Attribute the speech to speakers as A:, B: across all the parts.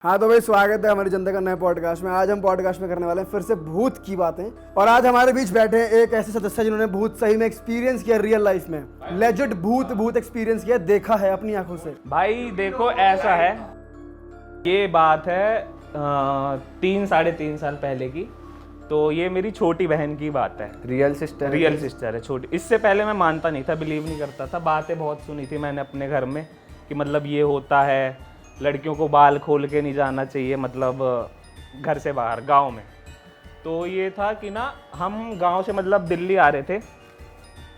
A: हाँ तो भाई स्वागत है हमारी जनता का नए पॉडकास्ट में। आज हम पॉडकास्ट में करने वाले हैं फिर से भूत की बातें। और आज हमारे बीच बैठे हैं एक ऐसे सदस्य जिन्होंने भूत सही में एक्सपीरियंस किया रियल लाइफ में, लेजिट भूत एक्सपीरियंस किया, देखा है अपनी आंखों से।
B: भाई देखो ऐसा है, ये बात है 3-3.5 साल पहले की। तो ये मेरी छोटी बहन की बात है। रियल सिस्टर है छोटी। इससे पहले मैं मानता नहीं था, बिलीव नहीं करता था। बातें बहुत सुनी थी मैंने अपने घर में कि मतलब ये होता है, लड़कियों को बाल खोल के नहीं जाना चाहिए, मतलब घर से बाहर गांव में। तो ये था कि ना हम गांव से मतलब दिल्ली आ रहे थे,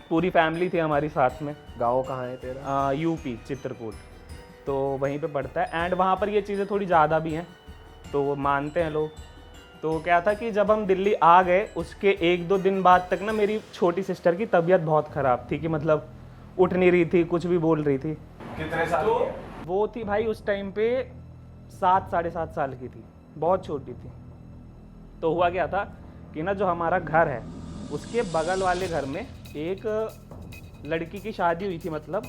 B: पूरी फैमिली थी हमारी साथ में।
C: गांव कहाँ है तेरा?
B: यूपी चित्रकूट, तो वहीं पे पड़ता है। एंड वहाँ पर ये चीज़ें थोड़ी ज़्यादा भी हैं, तो वो मानते हैं लोग। तो क्या था कि जब हम दिल्ली आ गए उसके 1-2 दिन बाद तक ना मेरी छोटी सिस्टर की तबीयत बहुत ख़राब थी, कि मतलब उठ नहीं रही थी, कुछ भी बोल रही थी।
C: कितने साल की है?
B: वो थी भाई उस टाइम पे 7-7.5 साल की थी, बहुत छोटी थी। तो हुआ क्या था कि ना जो हमारा घर है उसके बगल वाले घर में एक लड़की की शादी हुई थी, मतलब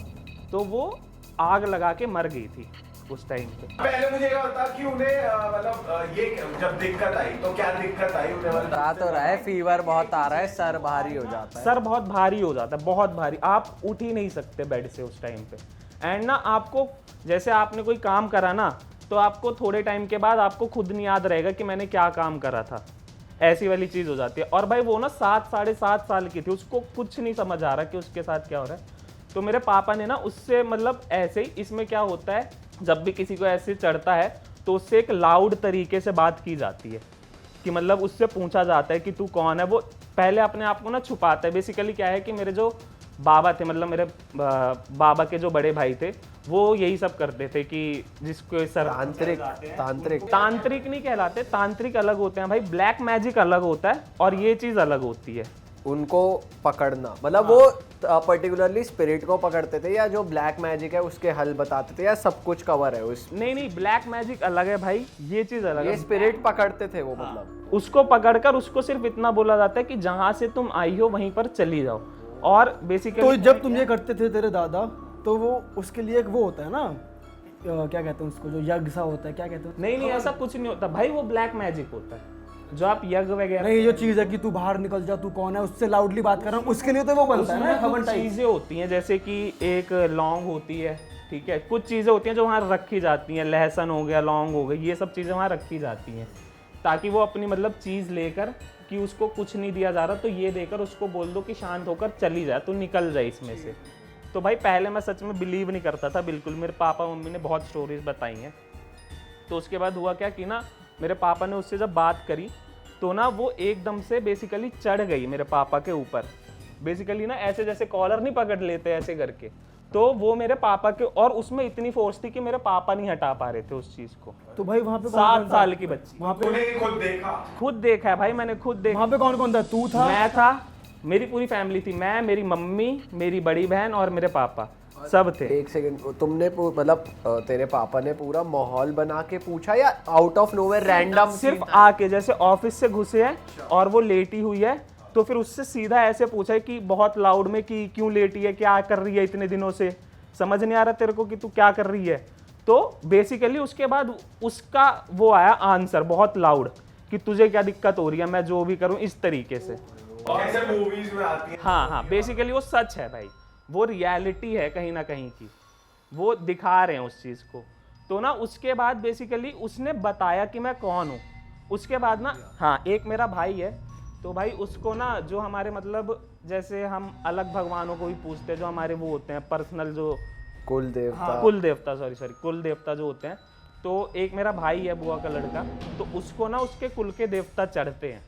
B: तो वो आग लगा के मर गई थी उस टाइम पे।
C: पहले मुझे ये बता कि उन्हें मतलब ये जब दिक्कत आई तो क्या दिक्कत आई उन्हें?
D: बता तो रहा है, फीवर बहुत आ रहा है, सर भारी हो जाता है।
B: सर बहुत भारी हो जाता है, बहुत भारी। आप उठ ही नहीं सकते बेड से उस टाइम पे। एंड ना आपको, जैसे आपने कोई काम करा ना, तो आपको थोड़े टाइम के बाद आपको खुद नहीं याद रहेगा कि मैंने क्या काम करा था, ऐसी वाली चीज़ हो जाती है। और भाई वो ना 7-7.5 साल की थी, उसको कुछ नहीं समझ आ रहा कि उसके साथ क्या हो रहा है। तो मेरे पापा ने ना उससे मतलब ऐसे ही, इसमें क्या होता है जब भी किसी को ऐसे चढ़ता है तो उससे एक लाउड तरीके से बात की जाती है, कि मतलब उससे पूछा जाता है कि तू कौन है। वो पहले अपने आप को ना छुपाता है। बेसिकली क्या है कि मेरे जो बाबा थे, मतलब मेरे बाबा के जो बड़े भाई थे, वो यही सब करते थे कि जिसको सर तांत्रिक नहीं कहलाते। तांत्रिक अलग होते हैं भाई, ब्लैक मैजिक अलग होता है और ये चीज़ अलग होती है।
D: उनको पकड़ना मतलब वो पर्टिकुलरली स्पिरिट को पकड़ते थे, या जो ब्लैक मैजिक है उसके हल बताते थे, या सब कुछ कवर है उस?
B: नहीं, ब्लैक मैजिक अलग है भाई, ये चीज़ अलग है।
D: ये स्पिरिट पकड़ते थे वो, मतलब
B: उसको पकड़कर उसको सिर्फ इतना बोला जाता है कि जहाँ से तुम आई हो वहीं पर चली जाओ। और बेसिकली
A: तो जब तुम ये करते थे तेरे दादा, तो वो उसके लिए एक वो होता है ना, क्या कहते हैं उसको, जो यज्ञ सा होता है, क्या कहते हैं?
B: नहीं ऐसा कुछ नहीं होता भाई, वो ब्लैक मैजिक होता है जो आप यज्ञ वगैरह।
A: नहीं, जो चीज है कि तू बाहर निकल जा, तू कौन है, उससे लाउडली बात कर रहा हूँ, उसके लिए तो वो बनता है ना हवन टाइप।
B: चीजें होती हैं, जैसे कि एक लौंग होती है, ठीक है, कुछ चीजें होती हैं जो वहाँ रखी जाती हैं, लहसुन हो गया, लौंग हो गई, ये सब चीजें वहाँ रखी जाती हैं ताकि वो अपनी मतलब चीज लेकर, कि उसको कुछ नहीं दिया जा रहा तो ये देकर उसको बोल दो कि शांत होकर चली जाए, तो निकल जाए इसमें से। तो भाई पहले मैं सच में बिलीव नहीं करता था बिल्कुल। मेरे पापा मम्मी ने बहुत स्टोरीज बताई हैं। तो उसके बाद हुआ क्या कि ना मेरे पापा ने उससे जब बात करी तो ना वो एकदम से बेसिकली चढ़ गई मेरे पापा के ऊपर। बेसिकली ना ऐसे जैसे कॉलर नहीं पकड़ लेते ऐसे करके, तो वो मेरे पापा के, और उसमें इतनी फोर्स थी कि मेरे पापा नहीं हटा पा रहे थे उस चीज को।
A: तो भाई वहाँ पे
B: 7 साल की बच्ची,
A: वहाँ पे
B: खुद देखा है भाई मैंने, खुद देखा।
A: वहाँ पे कौन कौन था? तू था?
B: मैं था, मेरी पूरी फैमिली थी, मैं, मेरी मम्मी, मेरी बड़ी बहन और मेरे पापा, सब थे।
D: एक सेकंड, तुमने मतलब तेरे पापा ने पूरा माहौल बना के पूछा, या आउट ऑफ नोवेयर रैंडम?
B: सिर्फ आके जैसे ऑफिस से घुसे हैं और वो लेटी हुई है, तो फिर उससे सीधा ऐसे पूछा है कि बहुत लाउड में कि क्यों लेटी है, क्या कर रही है इतने दिनों से, समझ नहीं आ रहा तेरे को कि तू क्या कर रही है। तो बेसिकली उसके बाद उसका वो आया आंसर बहुत लाउड कि तुझे क्या दिक्कत हो रही है, मैं जो भी करूं, इस तरीके से।
C: जैसे मूवीज में आती है।
B: हाँ, बेसिकली वो सच है भाई, वो रियलिटी है कहीं ना कहीं की, वो दिखा रहे हैं उस चीज़ को। तो ना उसके बाद बेसिकली उसने बताया कि मैं कौन हूँ। उसके बाद ना, हाँ, एक मेरा भाई है, तो भाई उसको ना जो हमारे मतलब जैसे हम अलग भगवानों को भी पूछते हैं, जो हमारे वो होते हैं पर्सनल, जो
D: कुल
B: देवता जो होते हैं, तो एक मेरा भाई है बुआ का लड़का, तो उसको ना उसके कुल के देवता चढ़ते हैं।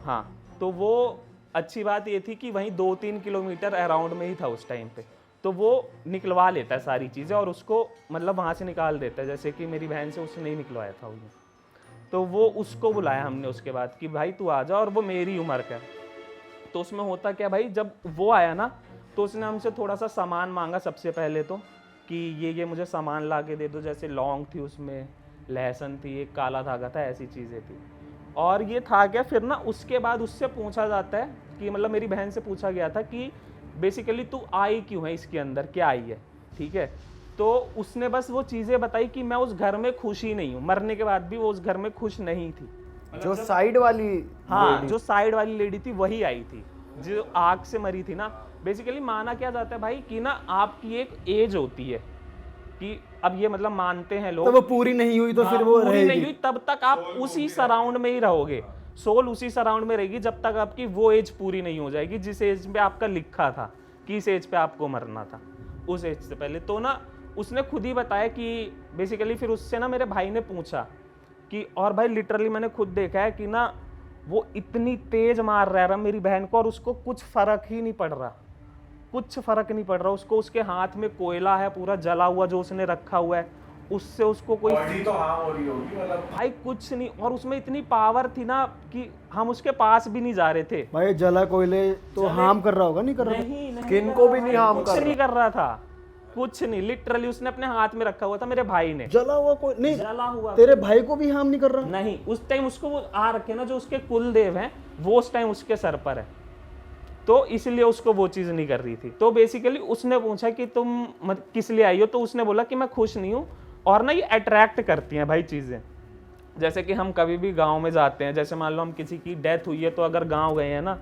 B: हाँ, तो वो अच्छी बात ये थी कि वहीं 2-3 किलोमीटर अराउंड में ही था उस टाइम पे, तो वो निकलवा लेता है सारी चीज़ें और उसको मतलब वहाँ से निकाल देता है। जैसे कि मेरी बहन से उसने नहीं निकलवाया था उन्हें, तो वो उसको बुलाया हमने उसके बाद कि भाई तू आ जा, और वो मेरी उम्र का। तो उसमें होता क्या भाई, जब वो आया ना तो उसने हमसे थोड़ा सा सामान मांगा सबसे पहले, तो कि ये मुझे सामान ला के दे दो। जैसे लौंग थी, उसमें लहसुन थी, एक काला धागा था, ऐसी चीज़ें थी। और ये था क्या, फिर ना उसके बाद उससे पूछा जाता है कि मतलब मेरी बहन से पूछा गया था कि बेसिकली तू आई क्यों है इसके अंदर, क्या आई है, ठीक है। तो उसने बस वो चीज़ें बताई कि मैं उस घर में खुश ही नहीं हूँ, मरने के बाद भी वो उस घर में खुश नहीं थी।
D: जो साइड वाली
B: हाँ, जो साइड वाली लेडी थी वही आई थी, जो आग से मरी थी ना। बेसिकली माना क्या जाता है भाई कि ना आपकी एक एज होती है कि अब ये मतलब मानते हैं
A: तो
B: लोग,
A: वो पूरी नहीं हुई तो फिर वो
B: पूरी नहीं
A: रहेगी।
B: हुई तब तक आप उसी सराउंड में ही रहोगे, सोल उसी सराउंड में रहेगी जब तक आपकी वो एज पूरी नहीं हो जाएगी जिस एज पे आपका लिखा था कि इस एज पे आपको मरना था, उस एज से पहले। तो ना उसने खुद ही बताया कि बेसिकली फिर उससे ना मेरे भाई ने पूछा कि, और भाई लिटरली मैंने खुद देखा है कि ना वो इतनी तेज मार रहा है मेरी बहन को और उसको कुछ फर्क ही नहीं पड़ रहा, कुछ फर्क नहीं पड़ रहा उसको। उसके हाथ में कोयला है पूरा जला हुआ जो उसने रखा हुआ है, उससे उसको कोई
C: बॉडी तो हाँ हो रही होगी मतलब।
B: भाई कुछ नहीं। और उसमें इतनी पावर थी ना कि हम उसके पास भी नहीं जा रहे थे।
A: भाई जला कोयले तो हार्म कर रहा होगा, नहीं कर रहा?
B: नहीं
D: स्किन को भी नहीं हार्म
B: कुछ नहीं कर रहा था, कुछ नहीं। लिटरली उसने अपने हाथ में रखा हुआ था मेरे भाई ने,
A: जला हुआ कोई नहीं,
B: जला हुआ।
A: तेरे भाई को भी हार्म नहीं कर रहा?
B: नहीं, उस टाइम उसको वो आ रखे ना जो उसके कुल देव हैं वो उस टाइम उसके सर पर है, तो इसलिए उसको वो चीज़ नहीं कर रही थी। तो बेसिकली उसने पूछा कि तुम किस लिए आई हो, तो उसने बोला कि मैं खुश नहीं हूँ। और ना ये अट्रैक्ट करती हैं भाई चीज़ें, जैसे कि हम कभी भी गांव में जाते हैं, जैसे मान लो हम किसी की डेथ हुई है तो अगर गांव गए हैं ना,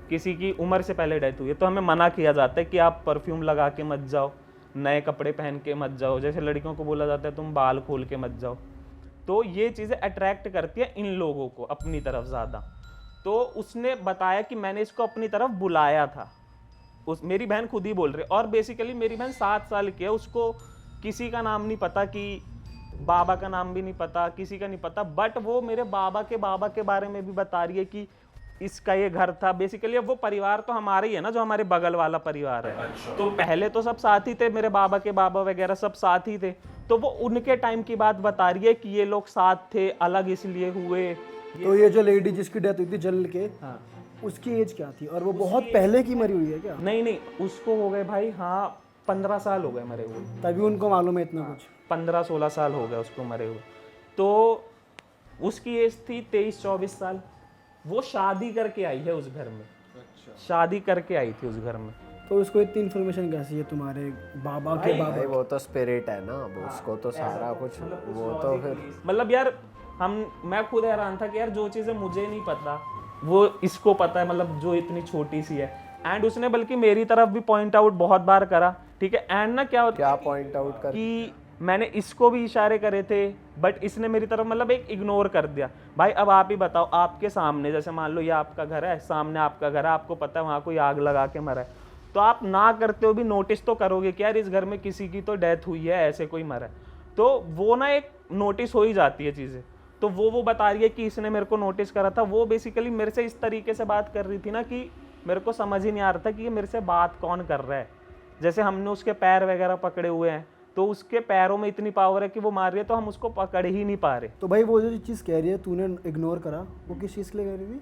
B: किसी की उम्र से पहले डेथ हुई है तो हमें मना किया जाता है कि आप परफ्यूम लगा के मत जाओ, नए कपड़े पहन के मत जाओ। जैसे लड़कियों को बोला जाता है तुम बाल खोल के मत जाओ। तो ये चीज़ें अट्रैक्ट करती है इन लोगों को अपनी तरफ ज़्यादा। तो उसने बताया कि मैंने इसको अपनी तरफ बुलाया था, मेरी बहन खुद ही बोल रही। और बेसिकली मेरी बहन 7 साल की है, उसको किसी का नाम नहीं पता, कि बाबा का नाम भी नहीं पता, किसी का नहीं पता। बट वो मेरे बाबा के बारे में भी बता रही है कि इसका ये घर था। बेसिकली अब वो परिवार तो हमारा ही है ना, जो हमारे बगल वाला परिवार है। तो पहले तो सब साथ ही थे, मेरे बाबा के बाबा वगैरह सब साथ ही थे। तो वो उनके टाइम की बात बता रही है कि ये लोग साथ थे, अलग इसलिए हुए।
A: तो ये जो लेडी जिसकी डेथ हुई थी जल के,
B: हाँ,
A: उसकी एज क्या थी? और वो बहुत पहले की मरी हुई है क्या?
B: नहीं, उसको हो गए भाई, हाँ 15 साल हो गए मरे हुए,
A: तभी उनको मालूम है इतना कुछ।
B: 15-16 साल हो गए उसको मरे हुए। तो उसकी एज थी 23-24 साल। वो शादी करके आई है उस घर में, शादी करके आई थी उस घर में।
A: तो उसको इतनी इन्फॉर्मेशन कैसी है तुम्हारे बाबा के बाबा?
D: भाई वो तो स्पिरिट है ना, वो उसको तो सारा कुछ, वो तो फिर
B: मतलब यार मैं खुद हैरान था कि यार जो चीज़ें मुझे नहीं पता वो इसको पता है, मतलब जो इतनी छोटी सी है। एंड उसने बल्कि मेरी तरफ भी पॉइंट आउट बहुत बार करा, ठीक है। एंड ना क्या होता
D: क्या पॉइंट आउट कर
B: कि मैंने इसको भी इशारे करे थे बट इसने मेरी तरफ मतलब एक इग्नोर कर दिया। भाई अब आप ही बताओ, आपके सामने जैसे मान लो ये आपका घर है, सामने आपका घर है, आपको पता है वहाँ कोई आग लगा के मरा है, तो आप ना करते हो भी नोटिस तो करोगे कि यार इस घर में किसी की तो डेथ हुई है, ऐसे कोई मरा है। तो वो ना एक नोटिस हो ही जाती है चीज़ें। तो वो बता रही है कि इसने मेरे को नोटिस करा था। वो बेसिकली मेरे से इस तरीके से बात कर रही थी ना कि मेरे को समझ ही नहीं आ रहा था कि ये मेरे से बात कौन कर रहा है। जैसे हमने उसके पैर वगैरह पकड़े हुए हैं तो उसके पैरों में इतनी पावर है कि वो मार रही है तो हम उसको पकड़ ही नहीं पा रहे।
A: तो भाई वो जो चीज़ कह रही है तूने इग्नोर करा, वो किस चीज़ के लिए कह रही थी?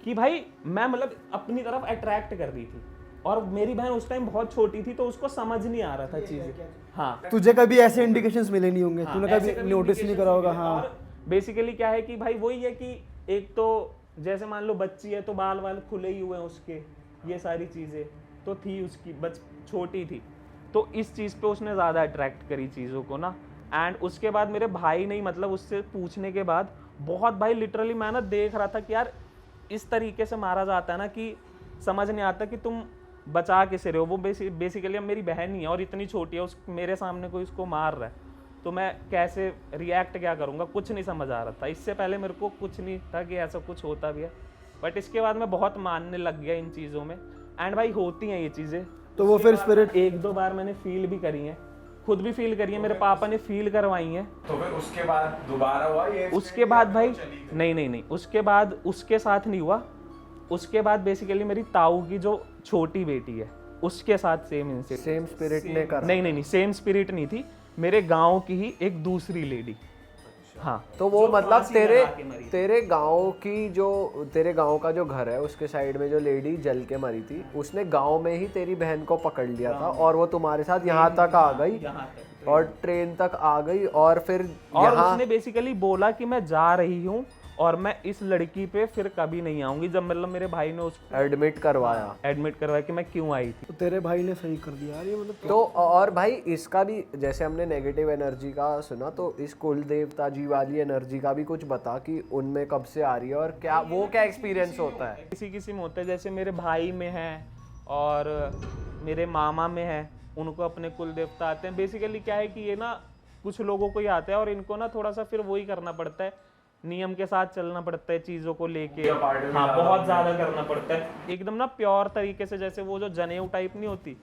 B: कि भाई मैं मतलब अपनी तरफ अट्रैक्ट कर रही थी और मेरी बहन उस टाइम बहुत छोटी थी तो उसको समझ नहीं आ रहा था चीज़ें। हाँ,
A: तुझे कभी ऐसे इंडिकेशंस मिले नहीं होंगे, तूने
B: ऐसे
A: कभी नोटिस नहीं करा होगा। हाँ,
B: और बेसिकली क्या है कि भाई वही है कि एक तो जैसे मान लो बच्ची है तो बाल वाल खुले ही हुए हैं उसके, ये सारी चीज़ें तो थी उसकी, छोटी थी। तो इस चीज़ पे उसने ज़्यादा अट्रैक्ट करी चीज़ों को ना। एंड उसके बाद मेरे भाई ने मतलब उससे पूछने के बाद बहुत, भाई लिटरली मैं ना देख रहा था कि यार इस तरीके से मारा जाता है ना कि समझ नहीं आता कि तुम बचा कैसे रहे हो। वो बेसिकली अब मेरी बहन ही है और इतनी छोटी है, उस मेरे सामने कोई उसको मार रहा है तो मैं कैसे रिएक्ट क्या करूँगा, कुछ नहीं समझ आ रहा था। इससे पहले मेरे को कुछ नहीं था कि ऐसा कुछ होता भी है, बट इसके बाद मैं बहुत मानने लग गया इन चीज़ों में। एंड भाई होती हैं ये चीज़ें।
A: तो वो फिर स्पिरिट
B: 1-2 बार मैंने फील भी करी हैं, खुद भी फील करी है, मेरे पापा ने फील करवाई हैं।
C: तो फिर उसके बाद दोबारा हुआ ये?
B: उसके बाद भाई नहीं, उसके बाद उसके साथ नहीं हुआ। उसके बाद बेसिकली मेरी ताऊ की जो छोटी बेटी है उसके साथ सेम इंसिडेंट,
D: सेम स्पिरिट ने करा?
B: नहीं, सेम स्पिरिट नहीं थी, मेरे गांव की ही एक दूसरी लेडी। हाँ,
D: तो वो मतलब तेरे गांव की जो, तेरे गांव का जो घर है उसके साइड में जो लेडी जल के मरी थी, उसने गांव में ही तेरी बहन को पकड़ लिया था और वो तुम्हारे साथ यहाँ तक आ गई और ट्रेन तक आ गई और फिर
B: और उसने बेसिकली बोला कि मैं जा रही हूँ और मैं इस लड़की पे फिर कभी नहीं आऊंगी। जब मतलब मेरे भाई ने उसको
D: एडमिट करवाया।
B: एडमिट करवाया कि मैं क्यों आई थी।
A: तो तेरे भाई ने सही कर दिया यार, ये मतलब
D: तो और भाई इसका भी, जैसे हमने नेगेटिव एनर्जी का सुना, तो इस कुल देवता जी वाली एनर्जी का भी कुछ बता कि उनमें कब से आ रही है और क्या वो क्या एक्सपीरियंस होता है।
B: किसी किसी में होता है, जैसे मेरे भाई में है और मेरे मामा में है, उनको अपने कुल देवता आते हैं। बेसिकली क्या है कि ये ना कुछ लोगों को ही आता है और इनको ना थोड़ा सा फिर वही करना पड़ता है, नियम के साथ चलना पड़ता है चीज़ों को लेके। हाँ, बहुत ज़्यादा करना पड़ता है एकदम ना प्योर तरीके से। जैसे वो जो जनेऊ टाइप नहीं होती,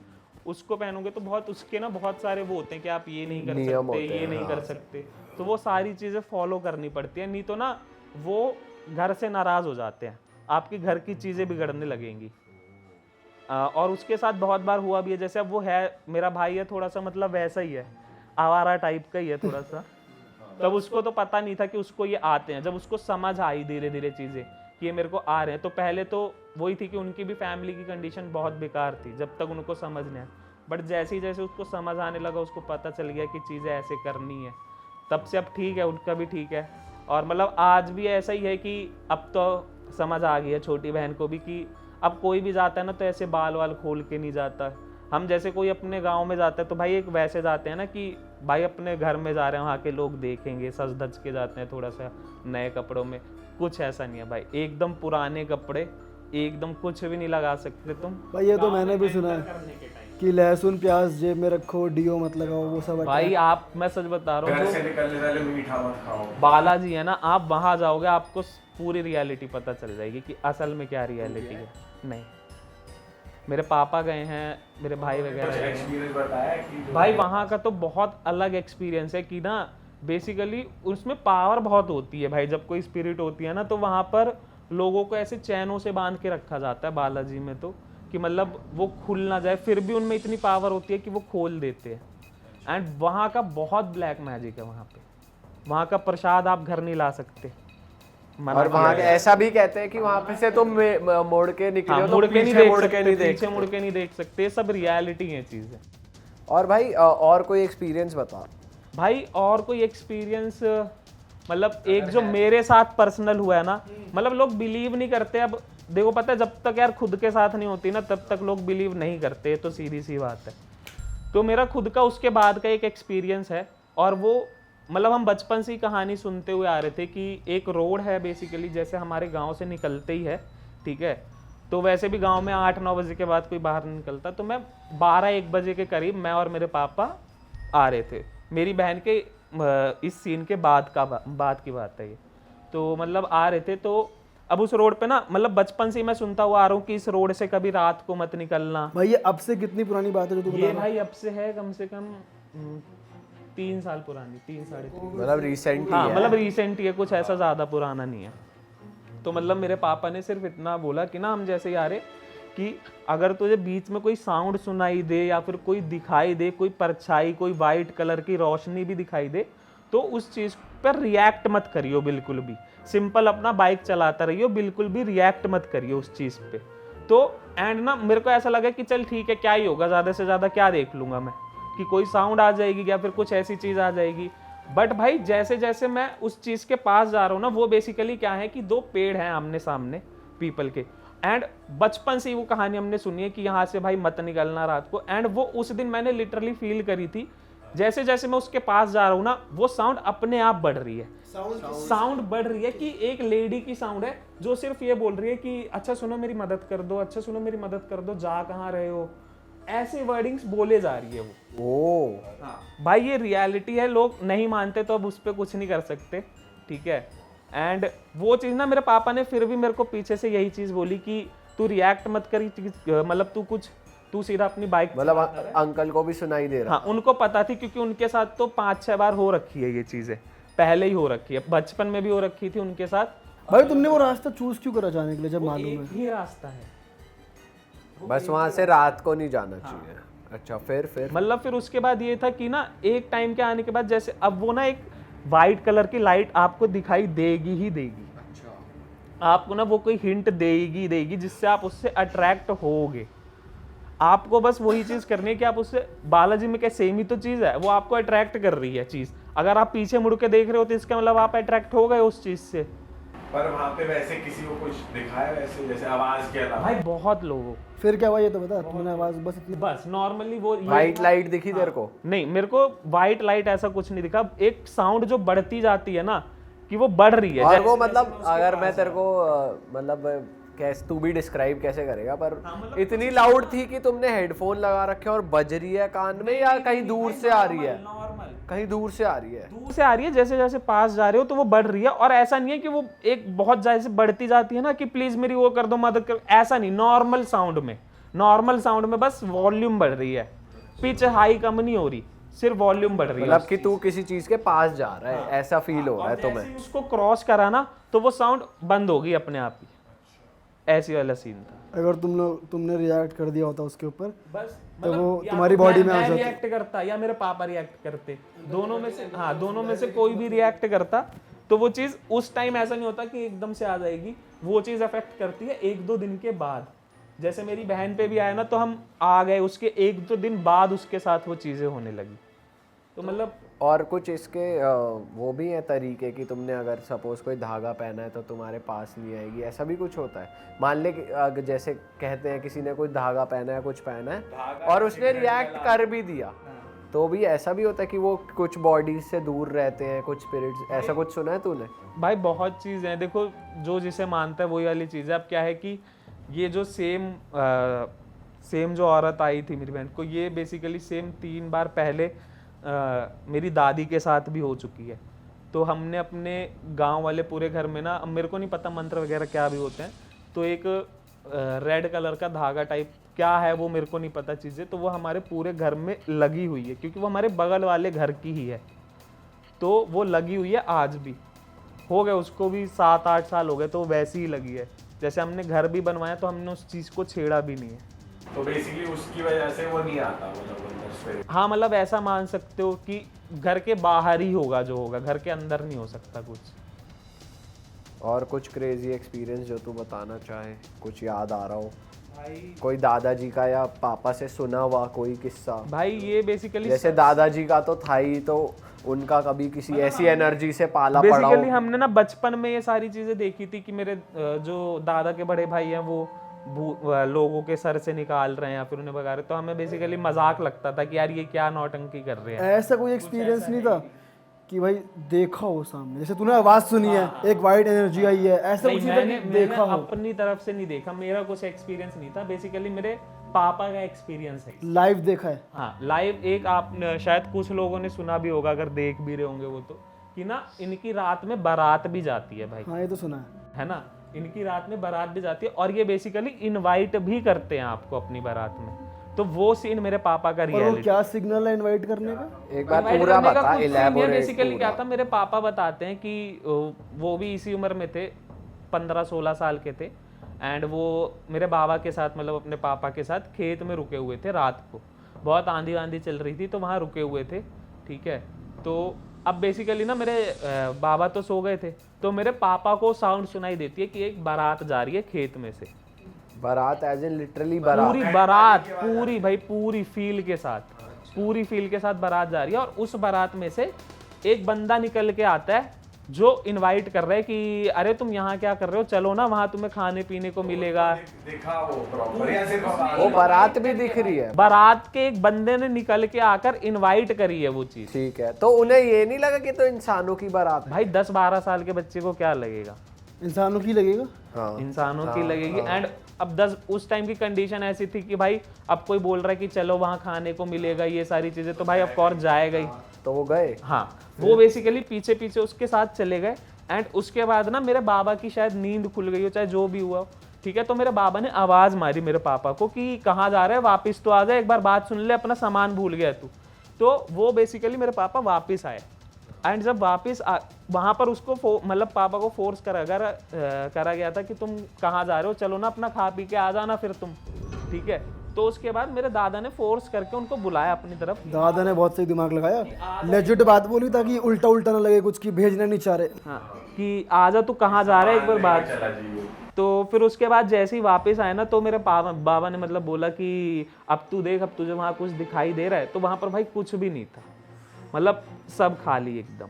B: उसको पहनोगे तो बहुत उसके ना बहुत सारे वो होते हैं कि आप ये नहीं कर सकते, ये नहीं कर सकते। तो वो सारी चीज़ें फॉलो करनी पड़ती है, नहीं तो ना वो घर से नाराज़ हो जाते हैं, आपके घर की चीज़ें बिगड़ने लगेंगी। और उसके साथ बहुत बार हुआ भी है। जैसे अब वो है, मेरा भाई है, थोड़ा सा मतलब वैसा ही है, आवारा टाइप का ही है थोड़ा सा। तब उसको तो पता नहीं था कि उसको ये आते हैं। जब उसको समझ आई धीरे धीरे चीज़ें कि ये मेरे को आ रहे हैं, तो पहले तो वही थी कि उनकी भी फैमिली की कंडीशन बहुत बेकार थी जब तक उनको समझ नहीं आया। बट जैसे ही जैसे उसको समझ आने लगा, उसको पता चल गया कि चीज़ें ऐसे करनी है, तब से अब ठीक है, उनका भी ठीक है। और मतलब आज भी ऐसा ही है कि अब तो समझ आ गई है छोटी बहन को भी कि अब कोई भी जाता है ना तो ऐसे बाल वाल खोल के नहीं जाता। हम जैसे कोई अपने गांव में जाता है तो भाई एक वैसे जाते हैं ना कि भाई अपने घर में जा रहे हैं, वहाँ के लोग देखेंगे, सज धज के जाते हैं थोड़ा सा नए कपड़ों में। कुछ ऐसा नहीं है भाई, एकदम पुराने कपड़े, एकदम कुछ भी नहीं लगा सकते तुम।
A: भाई ये तो मैंने भी सुना है कि लहसुन प्याज जेब में रखो, डीओ मत लगाओ, वो सब
B: भाई आप, मैं सच बता रहा हूँ,
C: घर से निकलने वाले मीठा मत खाओ।
B: बालाजी है ना, आप वहाँ जाओगे आपको पूरी रियलिटी पता चल जाएगी कि असल में क्या रियलिटी है। नहीं, मेरे पापा गए हैं, मेरे भाई वगैरह गए हैं।
C: एक्सपीरियंस बताया कि
B: भाई वहाँ का तो बहुत अलग एक्सपीरियंस है कि ना बेसिकली उसमें पावर बहुत होती है भाई। जब कोई स्पिरिट होती है ना तो वहाँ पर लोगों को ऐसे चैनों से बांध के रखा जाता है बालाजी में, तो कि मतलब वो खुल ना जाए, फिर भी उनमें इतनी पावर होती है कि वो खोल देते हैं। एंड वहाँ का बहुत ब्लैक मैजिक है वहाँ पे। वहाँ का प्रसाद आप घर नहीं ला सकते।
D: और वहाँ ऐसा भी कहते हैं कि वहाँ पे से तुम मोड़ के निकले हो तो
B: मुड़ के नहीं
D: पीछे
B: देख
D: मुड़ के
B: सकते,
D: नहीं देख
B: पीछे मुड़ के नहीं देख सकते। ये सब रियलिटी है चीज़ें।
D: और भाई और कोई एक्सपीरियंस बता।
B: भाई और कोई एक्सपीरियंस, मतलब एक जो मेरे साथ पर्सनल हुआ है ना, मतलब लोग बिलीव नहीं करते। अब देखो पता है, जब तक यार खुद के साथ नहीं होती ना तब तक लोग बिलीव नहीं करते, तो सीधी सी बात है। तो मेरा खुद का उसके बाद का एक एक्सपीरियंस है, और वो मतलब हम बचपन से ही कहानी सुनते हुए आ रहे थे कि एक रोड है बेसिकली, जैसे हमारे गांव से निकलते ही है, ठीक है। तो वैसे भी गांव में 8-9 बजे के बाद कोई बाहर नहीं निकलता। तो मैं 12-1 बजे के करीब मैं और मेरे पापा आ रहे थे। मेरी बहन के इस सीन के बाद की बात है ये। तो मतलब आ रहे थे, तो अब उस रोड पे ना, मतलब बचपन से ही मैं सुनता हुआ आ रहा हूँ कि इस रोड से कभी रात को मत निकलना।
A: भाई ये अब से कितनी पुरानी बात है जो तू बता
B: ये
A: रहा है?
B: भाई अब से है कम से कम 3 साल पुरानी, 3-3.5।
D: मतलब रिसेंट
B: हाँ, मतलब रिसेंट ही है, कुछ ऐसा ज़्यादा पुराना नहीं है। तो मतलब मेरे पापा ने सिर्फ इतना बोला कि ना हम जैसे आ रहे कि अगर तुझे बीच में कोई साउंड सुनाई दे या फिर कोई दिखाई दे, कोई परछाई, कोई वाइट कलर की रोशनी भी दिखाई दे, तो उस चीज़ पर रिएक्ट मत करियो बिल्कुल भी। सिंपल अपना बाइक चलाता रहियो, बिल्कुल भी रिएक्ट मत करियो उस चीज़ पे। तो एंड ना मेरे को ऐसा लगा कि चल ठीक है, क्या ही होगा, ज़्यादा से ज़्यादा क्या देख लूँगा मैं, कि कोई साउंड आ जाएगी या फिर कुछ ऐसी चीज़ आ जाएगी। बट भाई जैसे जैसे मैं उस चीज़ के पास जा रहा हूँ ना, वो बेसिकली क्या है कि 2 पेड़ हैं आमने सामने पीपल के। एंड बचपन से ही वो कहानी हमने सुनी है कि यहाँ से भाई मत निकलना रात को। एंड वो उस दिन मैंने लिटरली फील करी थी, जैसे जैसे मैं उसके पास जा रहा हूँ ना, वो साउंड अपने आप बढ़ रही है। साउंड बढ़ रही है कि एक लेडी की साउंड है जो सिर्फ ये बोल रही है कि अच्छा सुनो मेरी मदद कर दो, अच्छा सुनो मेरी मदद कर दो, जा कहाँ रहे हो, ऐसे वर्डिंग्स बोले जा रही है वो। हाँ भाई ये रियलिटी है, लोग नहीं मानते तो अब उस पर कुछ नहीं कर सकते, ठीक है। एंड वो चीज़ ना मेरे पापा ने फिर भी मेरे को पीछे से यही चीज़ बोली कि तू रिएक्ट मत करी, मतलब तू सीधा अपनी बाइक,
D: मतलब अंकल को भी सुनाई दे रहा।
B: हाँ उनको पता थी, क्योंकि उनके साथ तो 5-6 बार हो रखी है ये चीज़ें, पहले ही हो रखी है, बचपन में भी हो रखी थी उनके साथ।
A: भाई तुमने वो रास्ता चूज क्यों करा जाने के लिए जब मालूम
B: एक
A: है?
B: ही रास्ता है,
D: बस वहां से रात को नहीं जाना चाहिए। अच्छा फिर
B: मतलब फिर उसके बाद ये था कि ना एक टाइम के आने के बाद जैसे अब वो ना एक वाइट कलर की लाइट आपको दिखाई देगी ही देगी। आपको ना वो कोई हिंट देगी जिससे आप उससे अट्रैक्ट होगे। आपको बस वही चीज करनी है कि आप उससे, बालाजी में क्या सेम ही तो चीज है, वो आपको अट्रैक्ट कर रही है चीज। अगर आप पीछे मुड़ के देख रहे हो तो इसका मतलब आप अट्रैक्ट हो गए उस चीज से।
C: पर वहाँ पे वैसे किसी को कुछ दिखाया वैसे जैसे आवाज के अलावा?
B: भाई बहुत लोगों
A: फिर क्या हुआ ये तो बता, तुमने आवाज बस इतनी
B: बस नॉर्मली वो
D: वाइट लाइट दिखी तेरे को?
B: नहीं, मेरे को वाइट लाइट ऐसा कुछ नहीं दिखा, एक साउंड जो बढ़ती जाती है ना कि वो बढ़ रही है।
D: और वो मतलब अगर मैं तेरे को मतलब कैसे तू भी डिस्क्राइब कैसे करेगा, पर इतनी लाउड थी कि तुमने हेडफोन लगा रखे और बज रही है कान में, या कहीं दूर से आ रही है?
B: नॉर्मल
D: कहीं दूर से आ रही है?
B: दूर से आ रही है, जैसे जैसे पास जा रहे हो तो वो बढ़ रही है। और ऐसा नहीं है कि वो एक बहुत जैसे बढ़ती जाती है ना कि प्लीज मेरी वो कर दो, मदद कर, ऐसा नहीं। नॉर्मल साउंड में बस वॉल्यूम बढ़ रही है, पिच हाई कम नहीं हो रही, सिर्फ वॉल्यूम बढ़ रही है।
D: मतलब कि तू किसी चीज के पास जा रहा है, ऐसा फील हो रहा है तुम्हें?
B: जैसे ही उसको क्रॉस करा ना तो वो साउंड बंद होगी अपने आप ही, ऐसी वाला सीन था।
A: अगर तुमने रिएक्ट कर दिया होता उसके ऊपर
B: बस
A: तो वो तुम्हारी बॉडी में आ जाती।
B: रिएक्ट करता या मेरे पापा रिएक्ट करते, दोनों में से कोई भी रिएक्ट करता तो वो चीज उस टाइम ऐसा नहीं होता कि एकदम से आ जाएगी, वो चीज अफेक्ट करती है 1-2 दिन के बाद। जैसे मेरी बहन पे भी आया ना तो हम आ गए, उसके 1-2 दिन बाद उसके साथ वो चीजें होने लगी। तो मतलब
D: और कुछ इसके वो भी है तरीके कि तुमने अगर सपोज कोई धागा पहना है तो तुम्हारे पास नहीं आएगी, ऐसा भी कुछ होता है? मान ले कि जैसे कहते हैं किसी ने कोई धागा पहना है, कुछ पहना है और उसने रिएक्ट कर भी दिया, तो भी ऐसा भी होता है कि वो कुछ बॉडी से दूर रहते हैं, कुछ स्पिरिट्स, ऐसा कुछ सुना है तूने?
B: भाई बहुत चीज़ है, देखो जो जिसे मानता है वही वाली चीज़ है। अब क्या है कि ये जो सेम जो औरत आई थी मेरी बहन को, ये बेसिकली सेम 3 बार पहले मेरी दादी के साथ भी हो चुकी है। तो हमने अपने गांव वाले पूरे घर में ना, अब मेरे को नहीं पता मंत्र वगैरह क्या भी होते हैं, तो एक रेड कलर का धागा टाइप क्या है वो मेरे को नहीं पता चीज़ें, तो वो हमारे पूरे घर में लगी हुई है, क्योंकि वो हमारे बगल वाले घर की ही है, तो वो लगी हुई है आज भी। हो गए उसको भी 7-8 साल हो गए, तो वैसी ही लगी है। जैसे हमने घर भी बनवाया तो हमने उस चीज़ को छेड़ा भी नहीं है।
C: तो बेसिकली उसकी वजह से वो नहीं आता, मतलब अंदर से।
B: हाँ, मतलब ऐसा मान सकते हो कि घर के बाहर ही होगा जो होगा, घर के अंदर नहीं हो सकता कुछ।
D: और कुछ क्रेजी एक्सपीरियंस जो तू बताना चाहे, कुछ याद आ रहा हो? कोई दादाजी का या पापा से सुना हुआ कोई किस्सा?
B: भाई ये बेसिकली
D: जैसे दादाजी का तो था ही, तो उनका कभी किसी ऐसी एनर्जी से पाला पड़ा हो?
B: बेसिकली हमने ना बचपन में ये सारी चीजें देखी थी कि मेरे जो दादा के बड़े भाई हैं वो लोगों के सर से निकाल रहे हैं या फिर उन्हें भगा रहे, तो हमें बेसिकली मजाक लगता था कि यार ये क्या नौटंकी कर रहे हैं।
A: ऐसा कोई एक्सपीरियंस नहीं था कि भाई देखा हो सामने, जैसे तूने आवाज सुनी है, एक वाइट एनर्जी आई है, ऐसा कुछ नहीं था कि देखा हो?
B: अपनी तरफ से नहीं देखा, मेरा कुछ एक्सपीरियंस नहीं था, बेसिकली मेरे पापा का एक्सपीरियंस है।
A: लाइव देखा है?
B: हाँ, लाइव एक आप शायद कुछ लोगों ने सुना भी होगा, अगर देख भी रहे होंगे वो, तो कि ना इनकी रात में बारात भी जाती है भाई।
A: हाँ ये तो सुना है
B: ना, इनकी रात में बारात भी जाती है और ये बेसिकली इनवाइट भी करते हैं आपको अपनी बारात में। तो वो सीन मेरे पापा का
A: और वो
B: रियलिटी।
A: क्या सिग्नल है इनवाइट करने का?
D: एक बार पूरा बता, इलैबोरेट।
B: बेसिकली क्या था, मेरे पापा बताते हैं कि वो भी इसी उम्र में थे, 15-16 साल के थे, एंड वो मेरे बाबा के साथ, मतलब अपने पापा के साथ खेत में रुके हुए थे रात को। बहुत आंधी वांधी चल रही थी तो वहाँ रुके हुए थे, ठीक है। तो अब बेसिकली ना मेरे बाबा तो सो गए थे, तो मेरे पापा को साउंड सुनाई देती है कि एक बारात जा रही है खेत में से।
D: बारात एज इन लिटरली बारात?
B: पूरी बारात, पूरी भाई पूरी फील के साथ बारात जा रही है, और उस बारात में से एक बंदा निकल के आता है जो इनवाइट कर रहा है कि अरे तुम यहाँ क्या कर रहे हो, चलो ना वहाँ तुम्हें खाने पीने को मिलेगा।
C: दिखा वो प्रॉपर या सिर्फ आवाज?
D: वो बारात भी दिख रही है?
B: बारात के एक बंदे ने निकल के आकर इनवाइट करी है वो चीज।
D: ठीक है, तो उन्हें ये नहीं लगा कि तो इंसानों की बारात है?
B: भाई 10-12 साल के बच्चे को क्या लगेगा?
A: इंसानों की लगेगा?
D: हाँ,
B: इंसानों की लगेगी। एंड अब उस टाइम की कंडीशन ऐसी थी कि भाई अब कोई बोल रहा है कि चलो वहाँ खाने को मिलेगा, ये सारी चीजें, तो भाई ऑफ कोर्स जाएगा ही।
D: तो वो गए?
B: हाँ, वो बेसिकली पीछे पीछे उसके साथ चले गए। एंड उसके बाद ना मेरे बाबा की शायद नींद खुल गई हो, चाहे जो भी हुआ, ठीक है। तो मेरे बाबा ने आवाज मारी मेरे पापा को कि कहाँ जा रहे हैं, वापिस तो आ जाए, एक बार बात सुन ले, अपना सामान भूल गया तू। तो वो बेसिकली मेरे पापा वापिस आए। एंड जब वापिस वहाँ पर उसको मतलब पापा को फोर्स करा गया था कि तुम कहाँ जा रहे हो, चलो ना अपना खा पी के आ जाना फिर तुम, ठीक है। तो उसके बाद मेरे दादा ने फोर्स करके उनको बुलाया अपनी तरफ।
A: दादा ने बहुत सही दिमाग लगाया, लेजिट बात बोली ताकि उल्टा उल्टा ना लगे कुछ, की भेजना नहीं चाह रहे।
B: हाँ, कि आजा तू कहाँ जा रहा है, एक बार बात। तो फिर उसके बाद जैसे ही वापस आए ना, तो मेरे बाबा ने मतलब बोला कि अब तू देख, अब तुझे वहाँ कुछ दिखाई दे रहा है, तो वहाँ पर भाई कुछ भी नहीं था, मतलब सब खाली एकदम।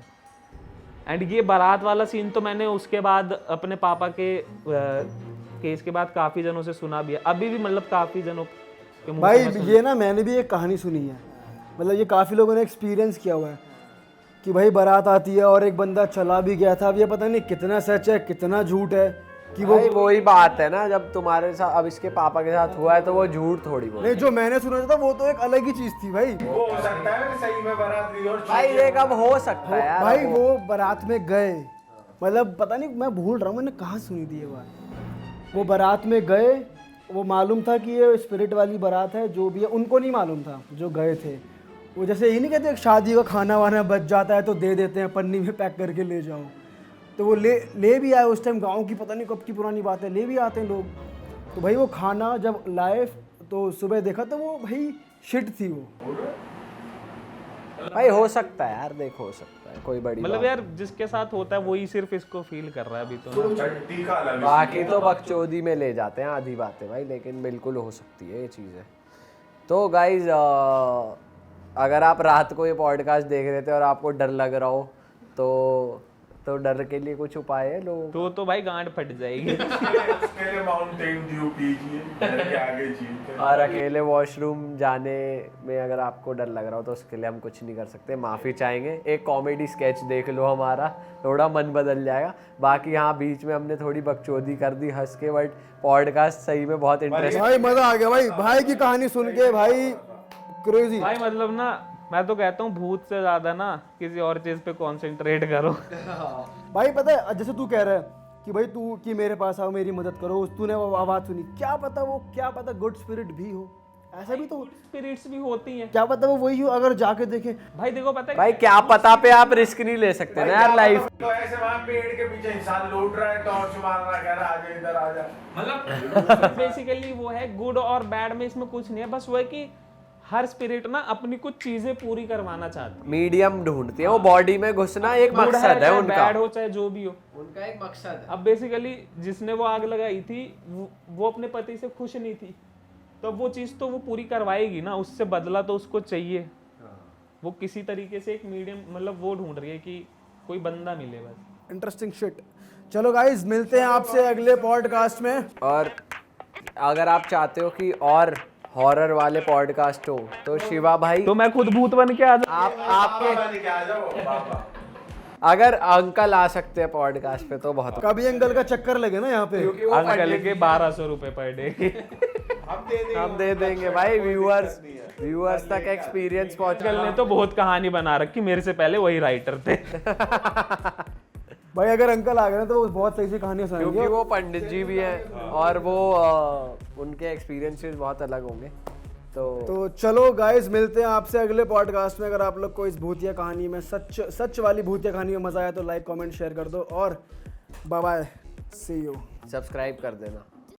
B: एंड ये बारात वाला सीन तो मैंने उसके बाद अपने पापा के केस के बाद काफ़ी जनों से सुना भी है, अभी भी मतलब काफ़ी जनों के मुंह
A: भाई
B: से मैं सुन-
A: ये ना मैंने भी एक कहानी सुनी है, मतलब ये काफ़ी लोगों ने एक्सपीरियंस किया हुआ है कि भाई बारात आती है और एक बंदा चला भी गया था। अब ये पता नहीं कितना सच है कितना झूठ है कि वो
D: भाई वही बात है ना, जब तुम्हारे साथ अब इसके पापा के साथ हुआ है तो वो झूठ थोड़ी बोल।
A: नहीं, जो मैंने सुना था वो तो एक अलग ही चीज़ थी भाई।
C: वो हो सकता है कि सही में बारात गई और
D: भाई ये कब हो सकता है यार?
A: भाई वो बारात में गए, मतलब पता नहीं मैं भूल रहा हूँ मैंने कहाँ सुनी थी ये बात। वो बारात में गए, वो मालूम था कि ये स्पिरिट वाली बारात है, जो भी है उनको नहीं मालूम था जो गए थे। वो जैसे यही नहीं कहते शादी का खाना वाना बच जाता है तो दे देते हैं पन्नी में पैक करके ले जाओ, तो वो ले भी आए उस टाइम। गांव की पता नहीं कब की पुरानी बात है, ले भी आते हैं लोग। तो भाई वो खाना जब लाए तो सुबह देखा तो वो भाई शिट थी वो।
D: भाई हो सकता है यार, देखो हो सकता है, कोई बड़ी
B: मतलब
D: बात
B: यार जिसके साथ होता है वही सिर्फ इसको फील कर रहा है अभी तो ना।
C: टीका अलग
D: बाकी तो बकचोदी में ले जाते हैं आधी बातें भाई, लेकिन बिल्कुल हो सकती है ये चीज़ें। तो गाइज अगर आप रात को ये पॉडकास्ट देख रहे थे और आपको डर लग रहा हो तो डर के लिए कुछ उपाय है लोग।
B: तो भाई गांड फट जाएगी।
C: उसके लिए माउंटेन ड्यू पीजिए, घर के आगे झील पे।
D: और अकेले वॉशरूम जाने में अगर आपको डर लग रहा हो तो उसके लिए हम कुछ नहीं कर सकते, माफ़ी चाहेंगे। एक कॉमेडी स्केच देख लो हमारा, थोड़ा मन बदल जाएगा। बाकी हाँ बीच में हमने थोड़ी बकचोदी कर दी हंस के, बट पॉडकास्ट सही में बहुत इंटरेस्टिंग।
A: भाई मजा आ गया भाई की कहानी सुन के भाई, क्रेजी।
B: भाई मतलब ना मैं तो कहता हूँ भूत से ज्यादा ना किसी और चीज पे कंसंट्रेट करो।
A: भाई पता है जैसे तू कह रहा है कि भाई तू कि मेरे पास आओ मेरी मदद करो, तूने वो आवाज़ सुनी, क्या पता गुड स्पिरिट भी हो, ऐसा भी तो
B: स्पिरिट्स भी होती हैं।
A: क्या पता वो वही हो, अगर जाके देखे।
B: भाई देखो पता है
D: भाई क्या पता पे आप रिस्क नहीं ले सकते ना यार लाइफ।
C: तो ऐसे वहाँ पेड़ के पीछे इंसान लूट रहा है, टॉर्च मार रहा है, कह रहा आजा इधर आजा।
B: मतलब बेसिकली वो है गुड और बैड में, इसमें कुछ नहीं है, बस वो है कि हर स्पिरिट ना अपनी कुछ चीजें पूरी करवाना चाहती है।
D: मीडियम ढूंढती है वो, बॉडी में घुसना एक
B: Good
D: मकसद है
B: चाहे
D: उनका।
B: बैड हो चाहे जो भी हो,
D: उनका एक मकसद है।
B: अब बेसिकली जिसने वो आग लगाई थी वो अपने पति से खुश नहीं थी, तो वो चीज तो वो पूरी करवाएगी ना, उससे बदला तो उसको चाहिए। वो किसी तरीके से एक मीडियम मतलब वो ढूंढ रही है कि कोई बंदा मिले बस।
A: Interesting shit. चलो गाइस मिलते हैं आपसे अगले पॉडकास्ट में।
D: और अगर आप चाहते हो कि और हॉरर वाले पॉडकास्ट हो तो शिवा भाई
B: तो मैं खुद भूत बन के आ जाऊं।
D: आपके
C: बाबा लेके आ जाओ बाबा।
D: अगर अंकल आ सकते हैं पॉडकास्ट पे तो बहुत।
A: कभी अंकल का चक्कर लगे ना यहाँ पे।
B: अंकल के 1200 रुपए पर डे के।
D: हम दे देंगे भाई, व्यूअर्स तक एक्सपीरियंस पहुंचा।
B: अंकल ने तो बहुत कहानी बना रखी, मेरे से पहले वही राइटर थे।
A: भाई अगर अंकल आ गए ना तो वो बहुत सही सी कहानियां
D: क्योंकि
A: सुनाएंगे।
D: वो पंडित जी भी हैं और वो उनके एक्सपीरियंसेस बहुत अलग होंगे।
A: तो चलो गाइस मिलते हैं आपसे अगले पॉडकास्ट में। अगर आप लोग को इस भूतिया कहानी में सच वाली भूतिया कहानी में मजा आया तो लाइक कमेंट शेयर कर दो और bye bye, see you.
D: Subscribe कर देना।